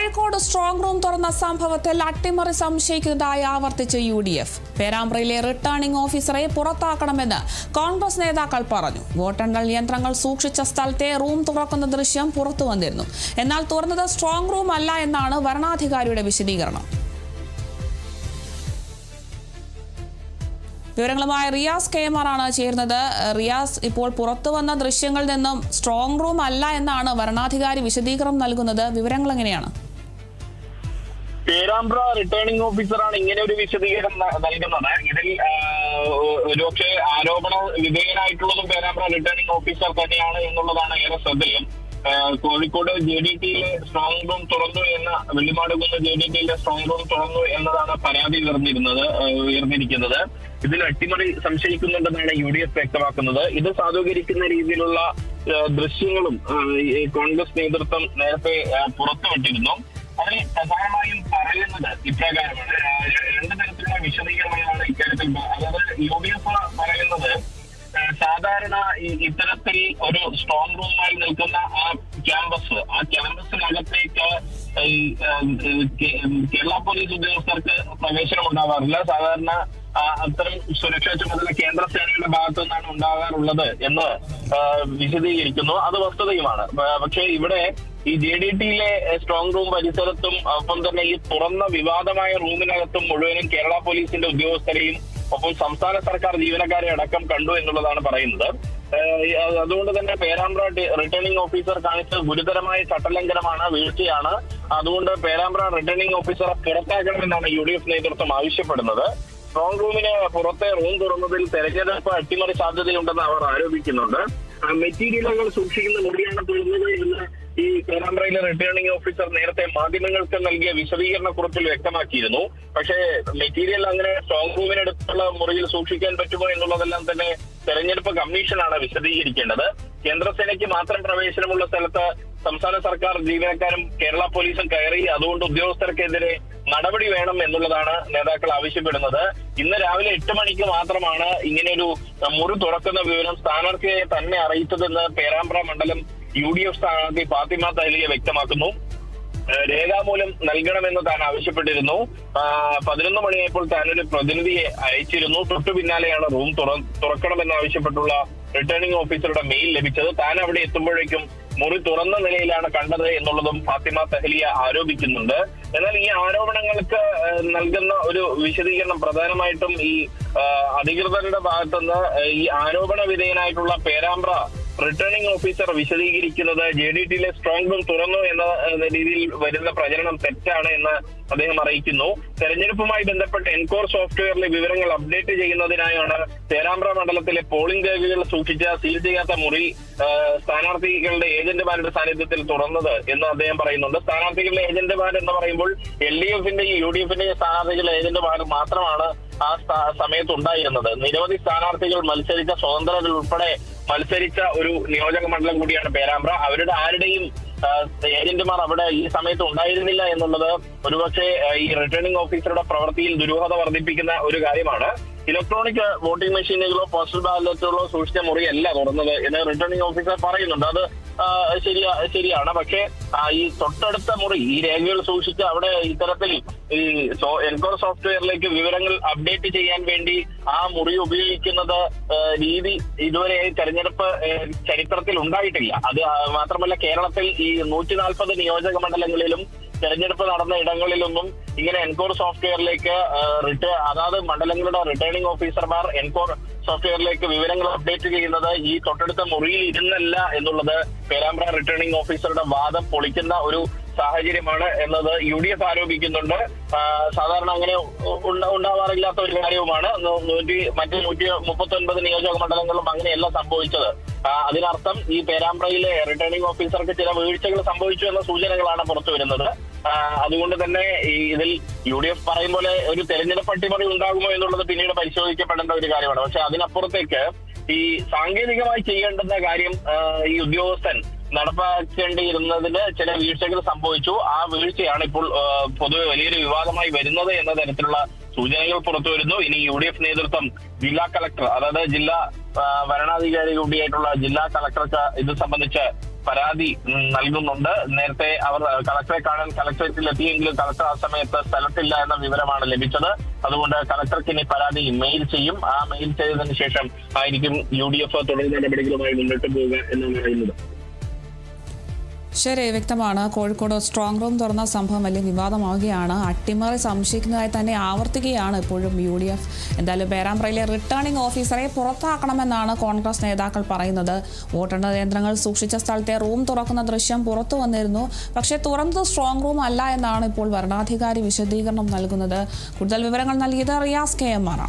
Kozhikode strong room തുറന്ന സംഭവത്തിൽ അട്ടിമറി സംശയിക്കുന്നതായി ആവർത്തിച്ച് UDF. പേരാമ്പ്രയിലെ റിട്ടേണിംഗ് ഓഫീസറെ പുറത്താക്കണമെന്ന് കോൺഗ്രസ് നേതാക്കൾ പറഞ്ഞു. വോട്ടെണ്ണൽ യന്ത്രങ്ങൾ സൂക്ഷിച്ച സ്ഥലത്തെ റൂം തുറക്കുന്ന ദൃശ്യം പുറത്തു വന്നിരുന്നു. എന്നാൽ തുറന്നത് സ്ട്രോങ് റൂം അല്ല എന്നാണ് വരണാധികാരിയുടെ വിശദീകരണം. വിവരങ്ങളുമായി റിയാസ് KMR ആണ് ചേരുന്നത്. റിയാസ്, ഇപ്പോൾ പുറത്തു വന്ന ദൃശ്യങ്ങളിൽ നിന്നും സ്ട്രോങ് റൂം അല്ല എന്നാണ് വരണാധികാരി വിശദീകരണം നൽകുന്നത്. വിവരങ്ങൾ എങ്ങനെയാണ്? പേരാമ്പ്ര റിട്ടേണിംഗ് ഓഫീസറാണ് ഇങ്ങനെ ഒരു വിശദീകരണം നൽകുന്നത്. ഇതിൽ ഒരുപക്ഷെ ആരോപണ വിധേയനായിട്ടുള്ളതും പേരാമ്പ്ര റിട്ടേണിംഗ് ഓഫീസർ തന്നെയാണ് എന്നുള്ളതാണ് ഏറെ ശ്രദ്ധേയം. കോഴിക്കോട് JDTയിലെ സ്ട്രോങ് റൂം തുറന്നു എന്ന വെള്ളിമാടുകുന്ന് JDTയിലെ സ്ട്രോങ് റൂം തുറന്നു എന്നതാണ് പരാതി ഉയർന്നിരിക്കുന്നത്. ഇതിൽ അട്ടിമറി സംശയിക്കുന്നുണ്ടെന്നാണ് UDF വ്യക്തമാക്കുന്നത്. ഇത് സാധൂകരിക്കുന്ന രീതിയിലുള്ള ദൃശ്യങ്ങളും കോൺഗ്രസ് നേതൃത്വം നേരത്തെ പുറത്തുവിട്ടിരുന്നു. അതിൽ പ്രധാനമായും പറയുന്നത് ഇപ്രകാരമാണ്. രണ്ട് തരത്തിലുള്ള വിശദീകരണങ്ങളാണ് ഇക്കാര്യത്തിൽ. അതായത് UDF പറയുന്നത്, സാധാരണ ഇത്തരത്തിൽ ഒരു സ്ട്രോങ് റൂമായി നിൽക്കുന്ന ആ ക്യാമ്പസിനകത്തേക്ക് കേരള പോലീസ് ഉദ്യോഗസ്ഥർക്ക് പ്രവേശനം ഉണ്ടാവാറില്ല. സാധാരണ അത്തരം സുരക്ഷാ ചുമതല കേന്ദ്ര സേനയുടെ ഭാഗത്തു നിന്നാണ് ഉണ്ടാകാറുള്ളത് എന്ന് വിശദീകരിക്കുന്നു. അത് വസ്തുതയുമാണ്. പക്ഷേ ഇവിടെ ഈ JDTയിലെ സ്ട്രോങ് റൂം പരിസരത്തും ഒപ്പം തന്നെ ഈ തുറന്ന വിവാദമായ റൂമിനകത്തും മുഴുവനും കേരള പോലീസിന്റെ ഉദ്യോഗസ്ഥരെയും ഒപ്പം സംസ്ഥാന സർക്കാർ ജീവനക്കാരെ അടക്കം കണ്ടു എന്നുള്ളതാണ് പറയുന്നത്. അതുകൊണ്ട് തന്നെ പേരാമ്പ്ര റിട്ടേണിംഗ് ഓഫീസർ കാണിച്ചത് ഗുരുതരമായ ചട്ടലംഘനമാണ്, വീഴ്ചയാണ്. അതുകൊണ്ട് പേരാമ്പ്ര റിട്ടേണിംഗ് ഓഫീസറെ പുറത്താക്കണമെന്നാണ് UDF നേതൃത്വം ആവശ്യപ്പെടുന്നത്. സ്ട്രോങ് റൂമിന് പുറത്തെ റൂം തുറന്നതിൽ തെരഞ്ഞെടുപ്പ് അട്ടിമറി സാധ്യതയുണ്ടെന്ന് അവർ ആരോപിക്കുന്നുണ്ട്. മെറ്റീരിയലുകൾ സൂക്ഷിക്കുന്ന മുറിയാണ് തുറന്നത് എന്ന് ഈ പേരാമ്പ്രയിലെ റിട്ടേണിംഗ് ഓഫീസർ നേരത്തെ മാധ്യമങ്ങൾക്ക് നൽകിയ വിശദീകരണക്കുറിപ്പിൽ വ്യക്തമാക്കിയിരുന്നു. പക്ഷേ മെറ്റീരിയൽ അങ്ങനെ സ്ട്രോങ് റൂമിനടുത്തുള്ള മുറിയിൽ സൂക്ഷിക്കാൻ പറ്റുമോ എന്നുള്ളതെല്ലാം തന്നെ തെരഞ്ഞെടുപ്പ് കമ്മീഷനാണ് വിശദീകരിക്കേണ്ടത്. കേന്ദ്രസേനയ്ക്ക് മാത്രം പ്രവേശനമുള്ള സ്ഥലത്ത് സംസ്ഥാന സർക്കാർ ജീവനക്കാരും കേരള പോലീസും കയറി. അതുകൊണ്ട് ഉദ്യോഗസ്ഥർക്കെതിരെ നടപടി വേണം എന്നുള്ളതാണ് നേതാക്കൾ ആവശ്യപ്പെടുന്നത്. ഇന്ന് രാവിലെ 8 മണിക്ക് മാത്രമാണ് ഇങ്ങനെയൊരു മുറി തുറക്കുന്ന വിവരം സ്ഥാനാർത്ഥിയെ തന്നെ അറിയിച്ചതെന്ന് പേരാമ്പ്ര മണ്ഡലം UDF സ്ഥാനാർത്ഥി ഫാത്തിമ തഹ്ലിയ വ്യക്തമാക്കുന്നു. രേഖാമൂലം നൽകണമെന്ന് താൻ ആവശ്യപ്പെട്ടിരുന്നു. 11 മണിയായപ്പോൾ താനൊരു പ്രതിനിധിയെ അയച്ചിരുന്നു. തൊട്ടു പിന്നാലെയാണ് റൂം തുറക്കണമെന്നാവശ്യപ്പെട്ടുള്ള റിട്ടേണിംഗ് ഓഫീസറുടെ മെയിൽ ലഭിച്ചത്. താൻ അവിടെ എത്തുമ്പോഴേക്കും മുറി തുറന്ന നിലയിലാണ് കണ്ടത് എന്നുള്ളതും ഫാത്തിമ തഹ്ലിയ ആരോപിക്കുന്നുണ്ട്. എന്നാൽ ഈ ആരോപണങ്ങൾക്ക് നൽകുന്ന ഒരു വിശദീകരണം പ്രധാനമായിട്ടും ഈ അധികൃതരുടെ ഭാഗത്തുനിന്ന് ഈ ആരോപണ വിധേയനായിട്ടുള്ള പേരാമ്പ്ര റിട്ടേണിംഗ് ഓഫീസർ വിശദീകരിക്കുന്നത് JDTയിലെ സ്ട്രോങ് റൂം തുറന്നു എന്ന രീതിയിൽ വരുന്ന പ്രചരണം തെറ്റാണ് എന്ന് അദ്ദേഹം അറിയിക്കുന്നു. തെരഞ്ഞെടുപ്പുമായി ബന്ധപ്പെട്ട് എൻകോർ സോഫ്റ്റ്വെയറിലെ വിവരങ്ങൾ അപ്ഡേറ്റ് ചെയ്യുന്നതിനായാണ് പേരാമ്പ്ര മണ്ഡലത്തിലെ പോളിംഗ് രേഖകൾ സൂക്ഷിച്ച സീൽ ചെയ്യാത്ത മുറി സ്ഥാനാർത്ഥികളുടെ ഏജന്റുമാരുടെ സാന്നിധ്യത്തിൽ തുറന്നത് എന്ന് അദ്ദേഹം പറയുന്നുണ്ട്. സ്ഥാനാർത്ഥികളുടെ ഏജന്റുമാർ എന്ന് പറയുമ്പോൾ LDFന്റെയും UDFന്റെയും സ്ഥാനാർത്ഥികളുടെ ഏജന്റുമാർ മാത്രമാണ് ആ സമയത്ത് ഉണ്ടായിരുന്നത്. നിരവധി സ്ഥാനാർത്ഥികൾ മത്സരിച്ച, സ്വതന്ത്രരിൽ ഉൾപ്പെടെ മത്സരിച്ച ഒരു നിയോജക മണ്ഡലം കൂടിയാണ് പേരാമ്പ്ര. അവരുടെ ആരുടെയും ഏജന്റുമാർ അവിടെ ഈ സമയത്ത് ഉണ്ടായിരുന്നില്ല എന്നുള്ളത് ഒരുപക്ഷെ ഈ റിട്ടേണിംഗ് ഓഫീസറുടെ പ്രവൃത്തിയിൽ ദുരൂഹത വർദ്ധിപ്പിക്കുന്ന ഒരു കാര്യമാണ്. ഇലക്ട്രോണിക് വോട്ടിംഗ് മെഷീനുകളോ പോസ്റ്റൽ ബാലറ്റുകളോ സൂക്ഷിച്ച മുറിയല്ല തുറന്നത് എന്ന് റിട്ടേണിംഗ് ഓഫീസർ പറയുന്നുണ്ട്. അത് ശരിയാണ്. പക്ഷേ ഈ തൊട്ടടുത്ത മുറി ഈ രേഖകൾ സൂക്ഷിച്ച് അവിടെ ഇത്തരത്തിൽ ഈ എൻകോർ സോഫ്റ്റ്വെയറിലേക്ക് വിവരങ്ങൾ അപ്ഡേറ്റ് ചെയ്യാൻ വേണ്ടി ആ മുറി ഉപയോഗിക്കുന്നത് രീതി ഇതുവരെ തെരഞ്ഞെടുപ്പ് ചരിത്രത്തിൽ ഉണ്ടായിട്ടില്ല. അത് മാത്രമല്ല, കേരളത്തിൽ ഈ 140 നിയോജക മണ്ഡലങ്ങളിലും തെരഞ്ഞെടുപ്പ് നടന്ന ഇടങ്ങളിലൊന്നും ഇങ്ങനെ എൻകോർ സോഫ്റ്റ്വെയറിലേക്ക് അതാത് മണ്ഡലങ്ങളുടെ റിട്ടേണിംഗ് ഓഫീസർമാർ എൻകോർ സോഫ്റ്റ്വെയറിലേക്ക് വിവരങ്ങൾ അപ്ഡേറ്റ് ചെയ്യുന്നത് ഈ തൊട്ടടുത്ത മുറിയിൽ ഇരുന്നല്ല എന്നുള്ളത് പേരാമ്പ്ര റിട്ടേണിംഗ് ഓഫീസറുടെ വാദം പൊളിക്കുന്ന ഒരു സാഹചര്യമാണ് എന്നത് UDF ആരോപിക്കുന്നുണ്ട്. സാധാരണ അങ്ങനെ ഉണ്ടാവാറില്ലാത്ത ഒരു കാര്യവുമാണ്. മറ്റ് 139 നിയോജക മണ്ഡലങ്ങളിലും അങ്ങനെയല്ല സംഭവിച്ചത്. അതിനർത്ഥം ഈ പേരാമ്പ്രയിലെ റിട്ടേണിംഗ് ഓഫീസർക്ക് ചില വീഴ്ചകൾ സംഭവിച്ചു എന്ന സൂചനകളാണ് പുറത്തു വരുന്നത്. അതുകൊണ്ട് തന്നെ ഇതിൽ UDF പറയും പോലെ ഒരു തെരഞ്ഞെടുപ്പ് അട്ടിമറി ഉണ്ടാകുമോ എന്നുള്ളത് പിന്നീട് പരിശോധിക്കപ്പെടേണ്ട ഒരു കാര്യമാണ്. പക്ഷെ അതിനപ്പുറത്തേക്ക് ഈ സാങ്കേതികമായി ചെയ്യേണ്ടുന്ന കാര്യം ഈ ഉദ്യോഗസ്ഥൻ നടപ്പാക്കേണ്ടിയിരുന്നതിന് ചില വീഴ്ചകൾ സംഭവിച്ചു. ആ വീഴ്ചയാണ് ഇപ്പോൾ പൊതുവെ വലിയൊരു വിവാദമായി വരുന്നത് എന്ന തരത്തിലുള്ള സൂചനകൾ പുറത്തു വരുന്നു. ഇനി UDF നേതൃത്വം ജില്ലാ കളക്ടർ, അതായത് ജില്ലാ വരണാധികാരി കൂടിയായിട്ടുള്ള ജില്ലാ കളക്ടർക്ക് ഇത് സംബന്ധിച്ച് പരാതി നൽകുന്നുണ്ട്. നേരത്തെ അവർ കളക്ടറെ കാണാൻ കളക്ടറേറ്റിൽ എത്തിയെങ്കിലും കളക്ടർ ആ സമയത്ത് സ്ഥലത്തില്ല എന്ന വിവരമാണ് ലഭിച്ചത്. അതുകൊണ്ട് കളക്ടർക്ക് ഇനി പരാതി മെയിൽ ചെയ്യും. ആ മെയിൽ ചെയ്തതിനു ശേഷം ആയിരിക്കും UDF തുടർ നടപടികളുമായി മുന്നോട്ട് പോവുക എന്നാണ് പറയുന്നത്. ശരി, വ്യക്തമാണ്. കോഴിക്കോട് സ്ട്രോങ് റൂം തുറന്ന സംഭവം വലിയ വിവാദമാവുകയാണ്. അട്ടിമറി സംശയിക്കുന്നതായി തന്നെ ആവർത്തിക്കുകയാണ് ഇപ്പോഴും UDF. എന്തായാലും പേരാമ്പ്രയിലെ റിട്ടേണിംഗ് ഓഫീസറെ പുറത്താക്കണമെന്നാണ് കോൺഗ്രസ് നേതാക്കൾ പറയുന്നത്. വോട്ടെണ്ണൽ യന്ത്രങ്ങൾ സൂക്ഷിച്ച സ്ഥലത്തെ റൂം തുറക്കുന്ന ദൃശ്യം പുറത്തു വന്നിരുന്നു. പക്ഷേ തുറന്നത് സ്ട്രോങ് റൂം അല്ല എന്നാണ് ഇപ്പോൾ വരണാധികാരി വിശദീകരണം നൽകുന്നത്. കൂടുതൽ വിവരങ്ങൾ നൽകിയത് റിയാസ് KM ആണ്.